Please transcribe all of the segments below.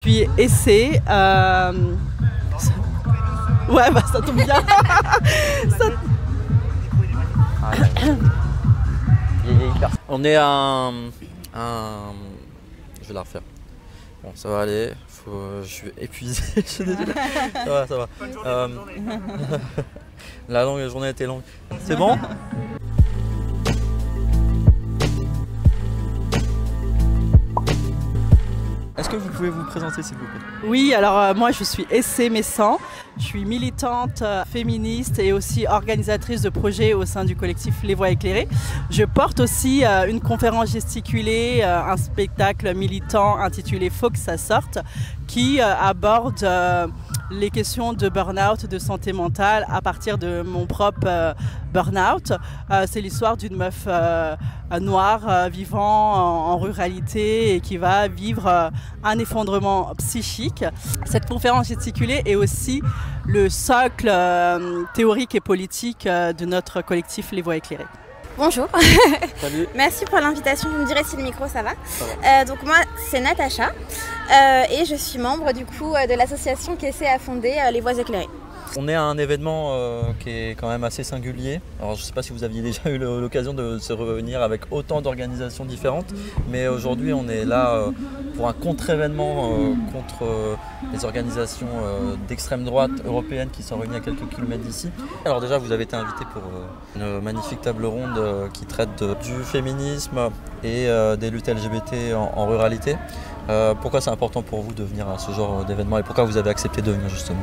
Puis essai. Ouais, bah ça tombe bien. Ça... On est à un... Je vais la refaire. Bon, ça va aller. Je suis épuisé. Je suis désolé. Ça va, ça va. La journée a été longue. C'est bon? Est-ce que vous pouvez vous présenter s'il vous plaît? Oui, alors moi je suis Essai Messan, je suis militante féministe et aussi organisatrice de projets au sein du collectif Les Voix Éclairées. Je porte aussi une conférence gesticulée, un spectacle militant intitulé Faut que ça sorte, qui aborde les questions de burn-out, de santé mentale à partir de mon propre burn-out. C'est l'histoire d'une meuf noire vivant en ruralité et qui va vivre un effondrement psychique. Cette conférence gesticulée est aussi le socle théorique et politique de notre collectif Les Voix Éclairées. Bonjour. Salut. Merci pour l'invitation. Vous me direz si le micro ça va. Donc moi c'est Natacha et je suis membre du coup de l'association qui essaie à fonder Les Voix Éclairées. On est à un événement qui est quand même assez singulier. Alors je ne sais pas si vous aviez déjà eu l'occasion de se réunir avec autant d'organisations différentes, mais aujourd'hui on est là pour un contre-événement contre les organisations d'extrême droite européennes qui sont réunies à quelques kilomètres d'ici. Alors déjà vous avez été invité pour une magnifique table ronde qui traite du féminisme et des luttes LGBT en ruralité. Pourquoi c'est important pour vous de venir à ce genre d'événement et pourquoi vous avez accepté de venir justement?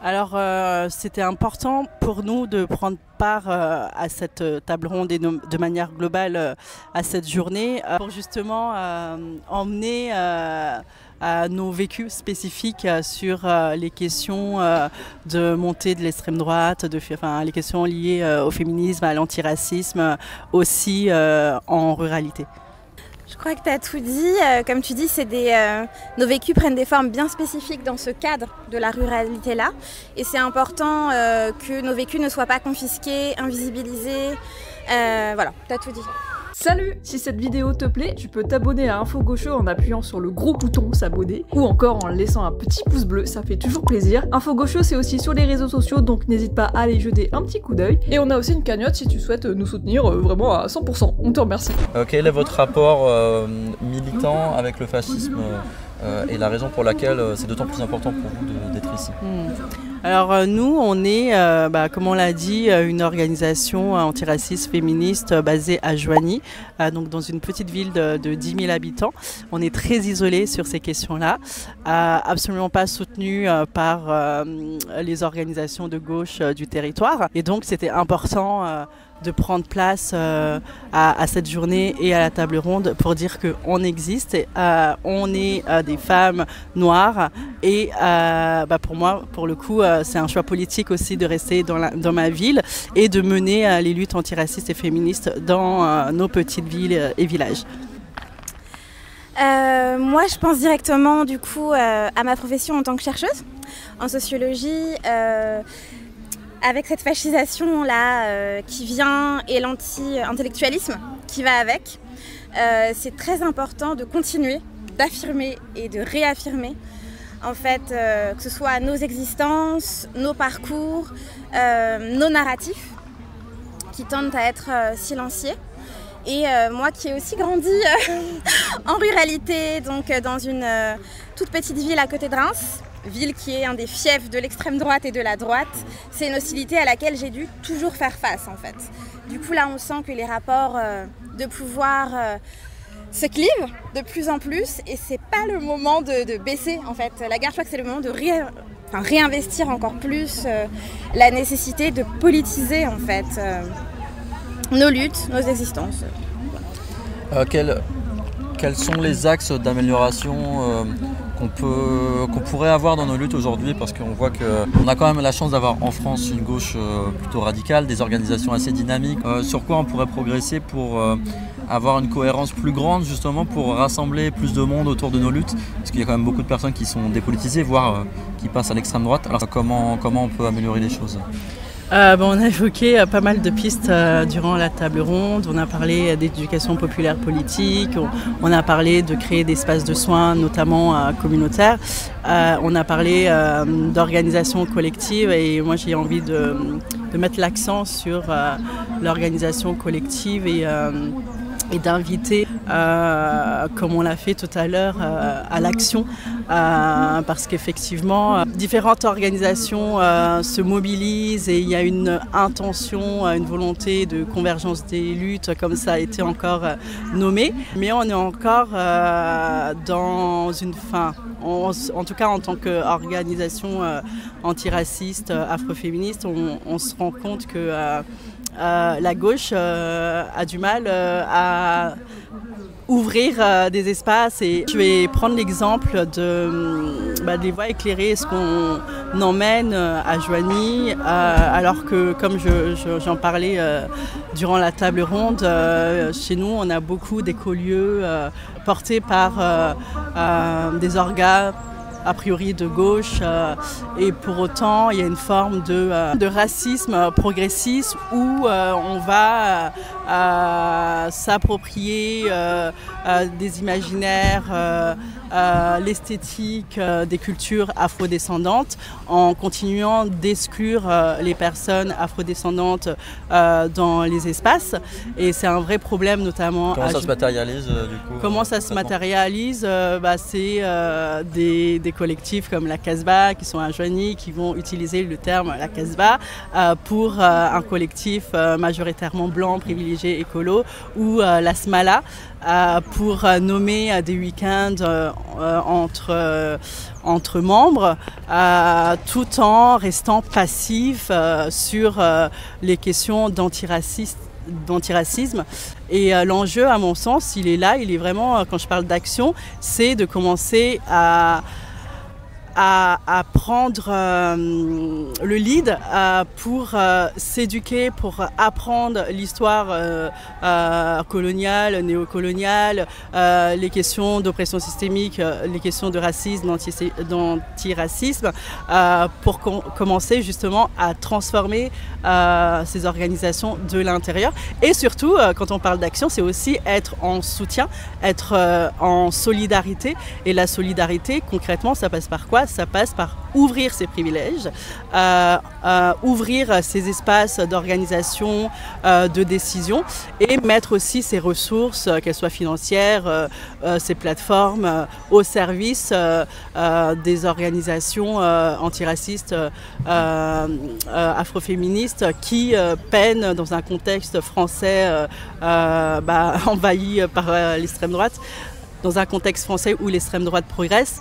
Alors c'était important pour nous de prendre part à cette table ronde et de manière globale à cette journée pour justement emmener à nos vécus spécifiques sur les questions de montée de l'extrême droite, les questions liées au féminisme, à l'antiracisme, aussi en ruralité. Je crois que tu as tout dit. Comme tu dis, nos vécus prennent des formes bien spécifiques dans ce cadre de la ruralité-là. Et c'est important que nos vécus ne soient pas confisqués, invisibilisés. Voilà, tu as tout dit. Salut! Si cette vidéo te plaît, tu peux t'abonner à Info Gaucho en appuyant sur le gros bouton s'abonner ou encore en laissant un petit pouce bleu, ça fait toujours plaisir. Info Gaucho c'est aussi sur les réseaux sociaux donc n'hésite pas à aller jeter un petit coup d'œil. Et on a aussi une cagnotte si tu souhaites nous soutenir vraiment à 100%. On te remercie. Quel est votre rapport militant avec le fascisme et la raison pour laquelle c'est d'autant plus important pour vous d'être ici? Alors nous, on est, comme on l'a dit, une organisation antiraciste féministe basée à Joigny, donc dans une petite ville de 10 000 habitants. On est très isolé sur ces questions-là, absolument pas soutenu par les organisations de gauche du territoire. Et donc c'était important de prendre place à cette journée et à la table ronde pour dire qu'on existe, on est des femmes noires et pour moi, pour le coup, c'est un choix politique aussi de rester dans ma ville et de mener les luttes antiracistes et féministes dans nos petites villes et villages. Moi, je pense directement du coup à ma profession en tant que chercheuse en sociologie. Avec cette fascisation-là qui vient et l'anti-intellectualisme qui va avec, c'est très important de continuer, d'affirmer et de réaffirmer en fait, que ce soit nos existences, nos parcours, nos narratifs qui tendent à être silenciés. Et moi qui ai aussi grandi en ruralité, donc dans une toute petite ville à côté de Reims, ville qui est un des fiefs de l'extrême droite et de la droite, c'est une hostilité à laquelle j'ai dû toujours faire face en fait. Du coup là on sent que les rapports de pouvoir se clivent de plus en plus et c'est pas le moment de baisser en fait la garde, je crois que c'est le moment de réinvestir encore plus la nécessité de politiser en fait nos luttes, nos existences. Quels sont les axes d'amélioration qu'on pourrait avoir dans nos luttes aujourd'hui, parce qu'on voit qu'on a quand même la chance d'avoir en France une gauche plutôt radicale, des organisations assez dynamiques. Sur quoi on pourrait progresser pour avoir une cohérence plus grande justement pour rassembler plus de monde autour de nos luttes, parce qu'il y a quand même beaucoup de personnes qui sont dépolitisées, voire qui passent à l'extrême droite. Alors comment on peut améliorer les choses? On a évoqué pas mal de pistes durant la table ronde. On a parlé d'éducation populaire politique, on a parlé de créer des espaces de soins, notamment communautaires. On a parlé d'organisation collective et moi j'ai envie de mettre l'accent sur l'organisation collective et d'inviter, comme on l'a fait tout à l'heure, à l'action, parce qu'effectivement, différentes organisations se mobilisent et il y a une intention, une volonté de convergence des luttes, comme ça a été encore nommé. Mais on est encore dans une fin. En tout cas, en tant qu'organisation antiraciste, afroféministe, on se rend compte que la gauche a du mal à ouvrir des espaces. Et je vais prendre l'exemple des voies éclairées, ce qu'on emmène à Joigny, alors que, comme j'en parlais durant la table ronde, chez nous on a beaucoup d'écolieux portés par des orgas a priori de gauche, et pour autant il y a une forme de racisme progressiste où on va s'approprier des imaginaires, l'esthétique des cultures afrodescendantes en continuant d'exclure les personnes afrodescendantes dans les espaces. Et c'est un vrai problème, notamment. Comment ça se matérialise du coup? Comment ça se matérialise? C'est des collectifs comme la Casbah qui sont à Joigny, qui vont utiliser le terme la Casbah pour un collectif majoritairement blanc, privilégié, écolo, ou la Smala pour nommer des week-ends entre membres, tout en restant passif sur les questions d'antiracisme. Et l'enjeu, à mon sens, il est là, il est vraiment, quand je parle d'action, c'est de commencer à prendre le lead pour s'éduquer, pour apprendre l'histoire coloniale, néocoloniale, les questions d'oppression systémique, les questions de racisme, d'antiracisme, pour commencer justement à transformer ces organisations de l'intérieur. Et surtout, quand on parle d'action, c'est aussi être en soutien, être en solidarité. Et la solidarité, concrètement, ça passe par quoi? Ça passe par ouvrir ses privilèges, ouvrir ses espaces d'organisation, de décision, et mettre aussi ses ressources, qu'elles soient financières, ses plateformes, au service des organisations antiracistes, afroféministes, qui peinent dans un contexte français envahi par l'extrême droite, dans un contexte français où l'extrême droite progresse,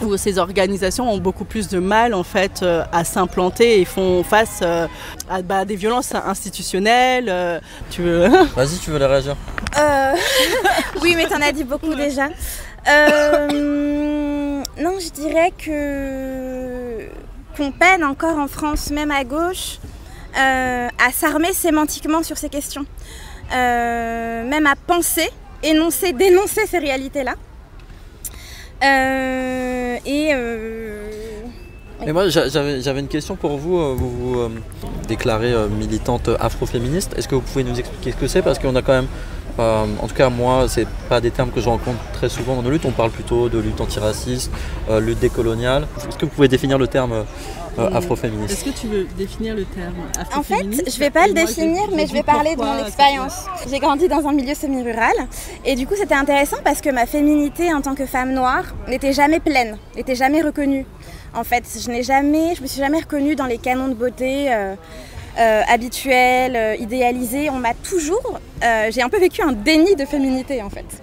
où ces organisations ont beaucoup plus de mal en fait à s'implanter et font face à des violences institutionnelles. Tu veux Vas-y, tu veux les réagir? Oui, mais t'en as dit beaucoup déjà. Non, je dirais qu'on peine encore en France, même à gauche, à s'armer sémantiquement sur ces questions, même à penser, énoncer, dénoncer ces réalités-là. Et moi j'avais une question pour vous. Vous vous déclarez militante afroféministe. Est-ce que vous pouvez nous expliquer ce que c'est? Parce qu'on a quand même, en tout cas moi, c'est pas des termes que je rencontre très souvent dans nos luttes. On parle plutôt de lutte antiraciste, lutte décoloniale. Est-ce que vous pouvez définir le terme afroféministe? Est-ce que tu veux définir le terme afroféministe? En fait, je vais pas le définir, mais je vais parler de mon expérience. J'ai grandi dans un milieu semi-rural et du coup c'était intéressant parce que ma féminité en tant que femme noire n'était jamais pleine, n'était jamais reconnue. En fait, je me suis jamais reconnue dans les canons de beauté habituels, idéalisés. On m'a toujours, j'ai un peu vécu un déni de féminité en fait.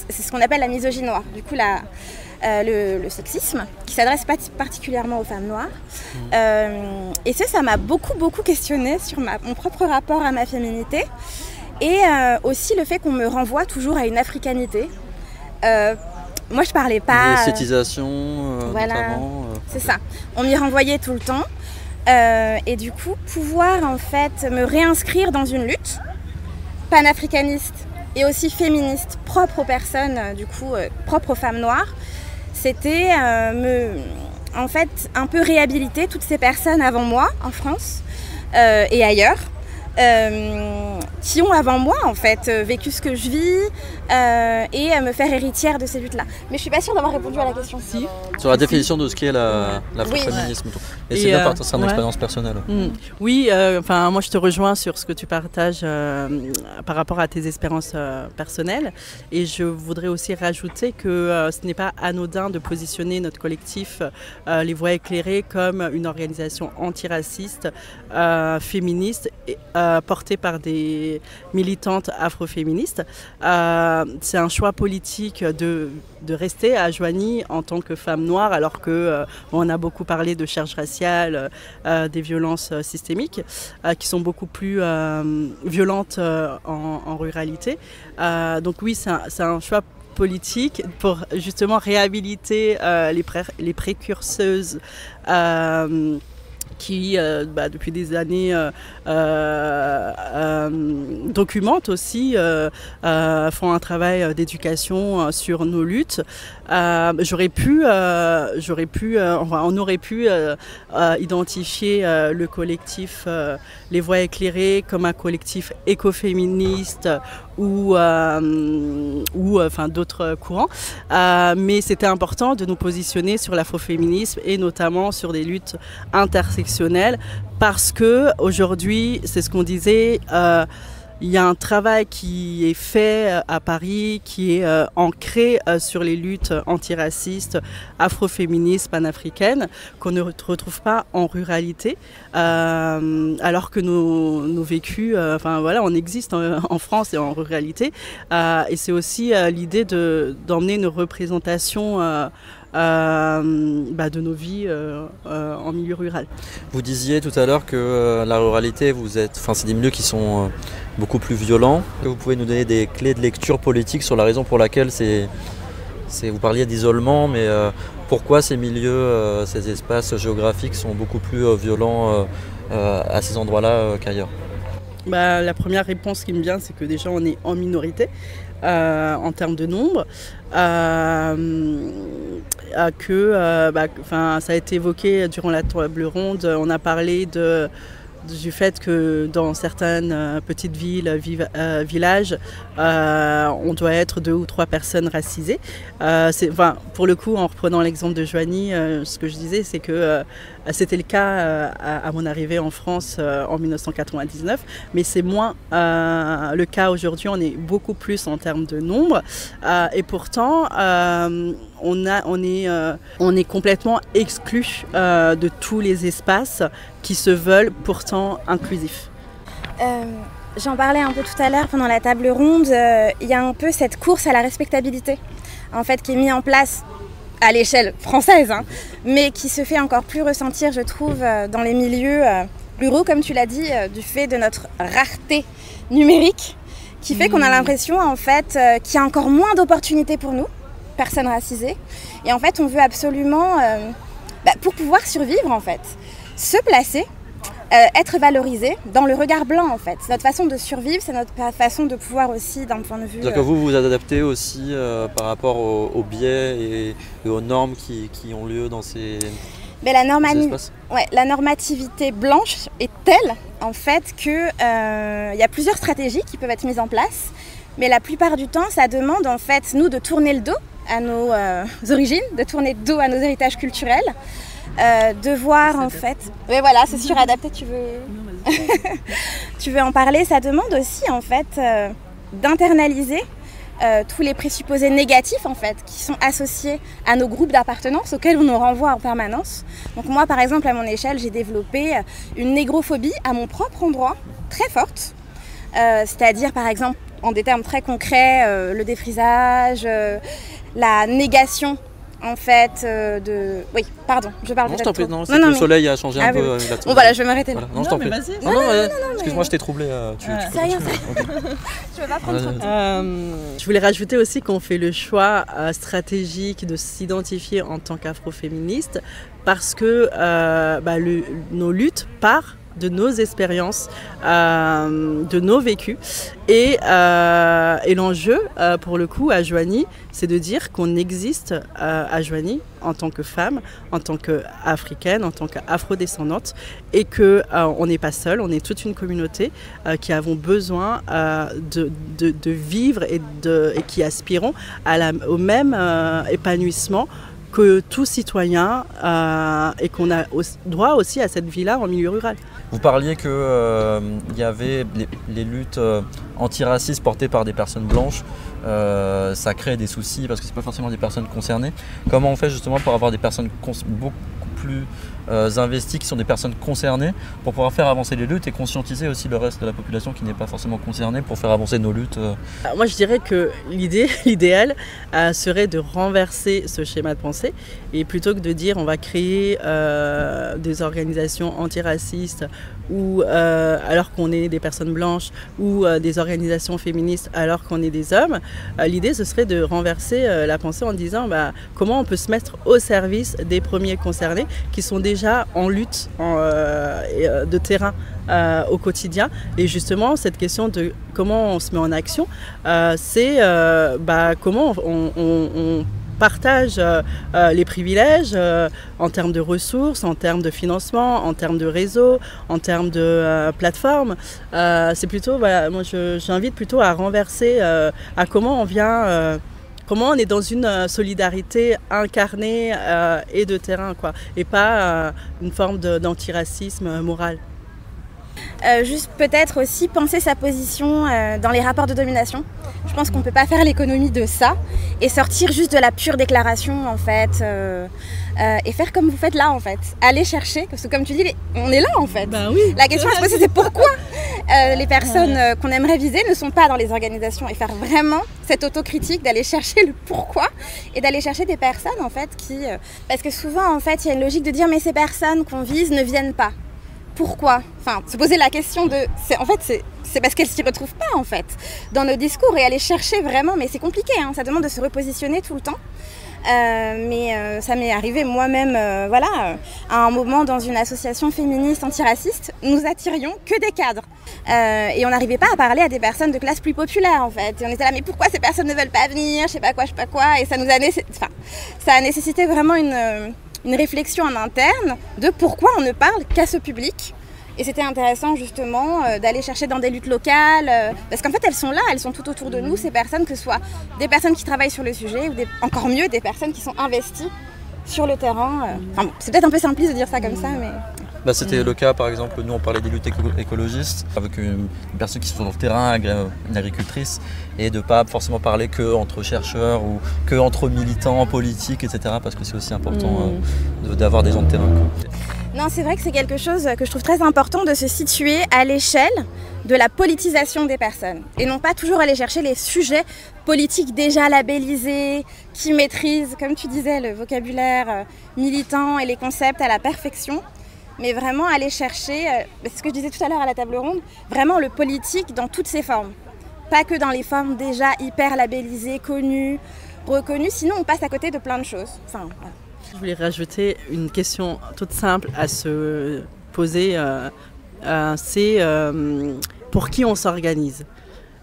C'est ce qu'on appelle la misogynie noire. Du coup le sexisme, qui s'adresse pas particulièrement aux femmes noires. Et ça m'a beaucoup questionné sur mon propre rapport à ma féminité. Et aussi le fait qu'on me renvoie toujours à une africanité. Moi, je parlais pas... L'esthétisation, voilà, notamment. C'est ça. On m'y renvoyait tout le temps. Et du coup, pouvoir en fait me réinscrire dans une lutte panafricaniste et aussi féministe, propre aux personnes, propre aux femmes noires, c'était en fait un peu réhabiliter toutes ces personnes avant moi en France et ailleurs. Qui ont avant moi en fait vécu ce que je vis et me faire héritière de ces luttes-là. Mais je suis pas sûre d'avoir répondu à la question. Si. Sur la définition de ce qu'est l'afroféminisme. Et c'est bien partir, c'est une expérience personnelle. Oui, moi je te rejoins sur ce que tu partages par rapport à tes expériences personnelles. Et je voudrais aussi rajouter que ce n'est pas anodin de positionner notre collectif Les Voix éclairées comme une organisation antiraciste, féministe, portée par des militantes afroféministes. C'est un choix politique de rester à Joigny en tant que femme noire, alors que on a beaucoup parlé de charge raciale, des violences systémiques, qui sont beaucoup plus violentes en ruralité. Donc oui, c'est un choix politique pour justement réhabiliter les précurseuses qui, depuis des années, documentent aussi, font un travail d'éducation sur nos luttes. On aurait pu identifier le collectif Les Voix éclairées comme un collectif écoféministe ou d'autres courants. Mais c'était important de nous positionner sur l'afroféminisme et notamment sur des luttes intersectionnelles parce que aujourd'hui, c'est ce qu'on disait, il y a un travail qui est fait à Paris, qui est ancré sur les luttes antiracistes, afroféministes, panafricaines, qu'on ne retrouve pas en ruralité, alors que nos vécus, on existe en France et en ruralité. Et c'est aussi l'idée d'emmener une représentation de nos vies en milieu rural. Vous disiez tout à l'heure que la ruralité, c'est des milieux qui sont beaucoup plus violents. Vous pouvez nous donner des clés de lecture politique sur la raison pour laquelle vous parliez d'isolement, mais pourquoi ces milieux, ces espaces géographiques sont beaucoup plus violents à ces endroits-là qu'ailleurs? La première réponse qui me vient, c'est que déjà on est en minorité en termes de nombre. Ça a été évoqué durant la table ronde. On a parlé du fait que dans certaines petites villes, villages, on doit être 2 ou 3 personnes racisées. Pour le coup, en reprenant l'exemple de Joigny, ce que je disais, c'est que c'était le cas à mon arrivée en France en 1999, mais c'est moins le cas aujourd'hui. On est beaucoup plus en termes de nombre, et pourtant on est complètement exclu de tous les espaces qui se veulent pourtant inclusifs. J'en parlais un peu tout à l'heure pendant la table ronde. Il y a un peu cette course à la respectabilité, en fait, qui est mise en place à l'échelle française, mais qui se fait encore plus ressentir, je trouve, dans les milieux ruraux, comme tu l'as dit, du fait de notre rareté numérique, qui fait qu'on a l'impression, en fait, qu'il y a encore moins d'opportunités pour nous, personnes racisées. Et en fait, on veut absolument, pour pouvoir survivre, en fait, se placer, être valorisé dans le regard blanc, en fait. C'est notre façon de survivre, c'est notre façon de pouvoir aussi, d'un point de vue... C'est-à-dire que vous vous adaptez aussi par rapport aux biais et aux normes qui ont lieu dans ces... La normativité blanche est telle, en fait, qu'il y a plusieurs stratégies qui peuvent être mises en place, mais la plupart du temps, ça demande, en fait, nous, de tourner le dos à nos origines, de tourner le dos à nos héritages culturels, de voir, en fait... Oui, voilà, c'est suradapté, tu veux... tu veux en parler. Ça demande aussi, en fait, d'internaliser tous les présupposés négatifs, en fait, qui sont associés à nos groupes d'appartenance auxquels on nous renvoie en permanence. Donc moi, par exemple, à mon échelle, j'ai développé une négrophobie à mon propre endroit, très forte. C'est-à-dire, par exemple, en des termes très concrets, le défrisage, la négation, en fait, de... Oui, pardon, je parle peut-être trop. Non, c'est que le soleil a changé un peu. Bon, voilà, je vais m'arrêter là. Non, je t'en prie. Non, excuse-moi, je t'ai troublé. C'est rien, je veux pas prendre trop de temps. Je voulais rajouter aussi qu'on fait le choix stratégique de s'identifier en tant qu'afroféministe parce que nos luttes partent de nos expériences, de nos vécus. Et l'enjeu, pour le coup, à Joigny, c'est de dire qu'on existe à Joigny en tant que femme, en tant qu'africaine, en tant qu'afrodescendante, et qu'on n'est pas seul, on est toute une communauté qui avons besoin de vivre et qui aspirons au même épanouissement que tout citoyen et qu'on a droit aussi à cette vie-là en milieu rural. Vous parliez qu'il y avait les luttes antiracistes portées par des personnes blanches, ça crée des soucis parce que ce n'est pas forcément des personnes concernées. Comment on fait justement pour avoir des personnes beaucoup plus investies qui sont des personnes concernées pour pouvoir faire avancer les luttes et conscientiser aussi le reste de la population qui n'est pas forcément concernée pour faire avancer nos luttes? Alors moi je dirais que l'idéal serait de renverser ce schéma de pensée et plutôt que de dire on va créer des organisations antiracistes ou alors qu'on est des personnes blanches ou des organisations féministes alors qu'on est des hommes, l'idée ce serait de renverser la pensée en disant comment on peut se mettre au service des premiers concernés qui sont déjà en lutte de terrain au quotidien. Et justement cette question de comment on se met en action, c'est comment on partage les privilèges en termes de ressources, en termes de financement, en termes de réseau, en termes de plateformes. C'est plutôt, moi j'invite plutôt à renverser à comment on vient, comment on est dans une solidarité incarnée et de terrain, quoi, et pas une forme d'antiracisme moral. Juste peut-être aussi penser sa position dans les rapports de domination. Je pense qu'on ne peut pas faire l'économie de ça et sortir juste de la pure déclaration en fait et faire comme vous faites là en fait. Aller chercher, parce que comme tu dis, on est là en fait. Oui. La question à se poser c'est pourquoi les personnes qu'on aimerait viser ne sont pas dans les organisations et faire vraiment cette autocritique d'aller chercher le pourquoi et d'aller chercher des personnes en fait qui... Parce que souvent en fait il y a une logique de dire mais ces personnes qu'on vise ne viennent pas. Pourquoi? Enfin, se poser la question de... C'est parce qu'elles ne s'y retrouvent pas, en fait, dans nos discours et aller chercher vraiment... Mais c'est compliqué, hein, ça demande de se repositionner tout le temps. Mais ça m'est arrivé moi-même, à un moment dans une association féministe antiraciste, nous attirions que des cadres. Et on n'arrivait pas à parler à des personnes de classe plus populaire, en fait. Et on était là, mais pourquoi ces personnes ne veulent pas venir? Je sais pas quoi. Et ça nous a ça a nécessité vraiment une réflexion en interne de pourquoi on ne parle qu'à ce public. Et c'était intéressant justement d'aller chercher dans des luttes locales, parce qu'en fait elles sont là, elles sont tout autour de nous, ces personnes, que ce soit des personnes qui travaillent sur le sujet ou encore mieux des personnes qui sont investies sur le terrain. C'est peut-être un peu simpliste de dire ça comme ça, mais... C'était le cas par exemple, nous on parlait des luttes écologistes avec une personne qui sont sur le terrain, une agricultrice, et de ne pas forcément parler que entre chercheurs ou que entre militants politiques, etc. parce que c'est aussi important d'avoir des gens de terrain. Non, c'est vrai que c'est quelque chose que je trouve très important de se situer à l'échelle de la politisation des personnes et non pas toujours aller chercher les sujets politiques déjà labellisés, qui maîtrisent, comme tu disais, le vocabulaire militant et les concepts à la perfection. Mais vraiment aller chercher, c'est ce que je disais tout à l'heure à la table ronde, vraiment le politique dans toutes ses formes. Pas que dans les formes déjà hyper labellisées, connues, reconnues, sinon on passe à côté de plein de choses. Voilà. Je voulais rajouter une question toute simple à se poser, c'est pour qui on s'organise?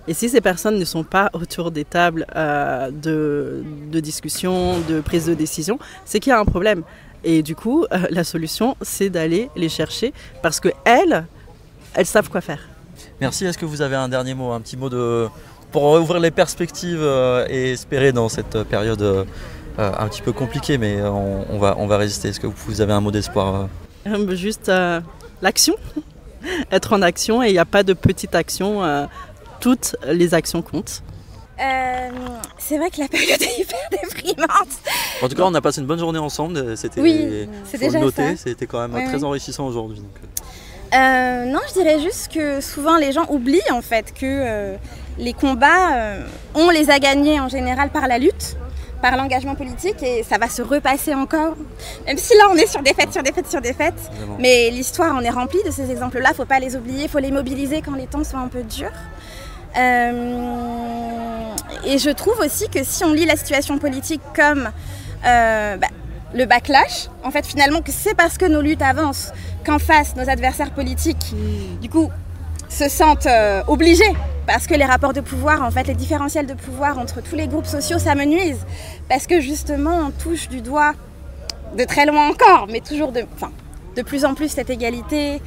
Et si ces personnes ne sont pas autour des tables de discussion, de prise de décision, c'est qu'il y a un problème. Et du coup, la solution, c'est d'aller les chercher parce qu'elles savent quoi faire. Merci. Est-ce que vous avez un dernier mot, un petit mot pour ouvrir les perspectives et espérer dans cette période un petit peu compliquée, mais on va résister. Est-ce que vous avez un mot d'espoir? Juste l'action, être en action, et il n'y a pas de petite action, toutes les actions comptent. C'est vrai que la période est hyper déprimante. En tout cas, on a passé une bonne journée ensemble. C'était, c'est déjà noter, ça. C'était quand même très enrichissant aujourd'hui. Non, je dirais juste que souvent les gens oublient en fait que les combats, on les a gagnés en général par la lutte, par l'engagement politique, et ça va se repasser encore. Même si là on est sur défaite, Vraiment. Mais l'histoire en est remplie de ces exemples-là. Faut pas les oublier, faut les mobiliser quand les temps sont un peu durs. Et je trouve aussi que si on lit la situation politique comme le backlash, en fait finalement que c'est parce que nos luttes avancent qu'en face, nos adversaires politiques, du coup, se sentent obligés. Parce que les rapports de pouvoir, en fait, les différentiels de pouvoir entre tous les groupes sociaux, ça me nuise. Parce que justement, on touche du doigt, de très loin encore, mais toujours de plus en plus cette égalité,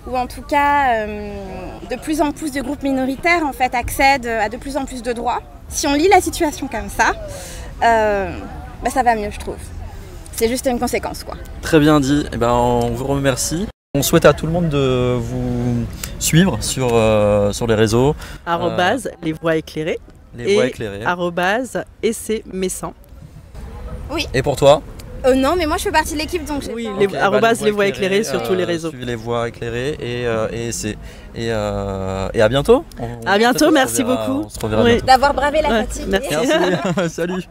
ou en tout cas, de plus en plus de groupes minoritaires, en fait, accèdent à de plus en plus de droits. Si on lit la situation comme ça, ça va mieux, je trouve. C'est juste une conséquence, quoi. Très bien dit. Eh ben, on vous remercie. On souhaite à tout le monde de vous suivre sur les réseaux. Les voix éclairées. Les voix éclairées. @essai Messan. Oui. Et pour toi? Non, mais moi je fais partie de l'équipe, donc j'ai Oui, pas... les voix éclairées sur tous les réseaux. Suivez les voix éclairées et à bientôt. À bientôt, merci beaucoup. On se reverra bientôt. d'avoir bravé la fatigue. Merci. Merci. Salut.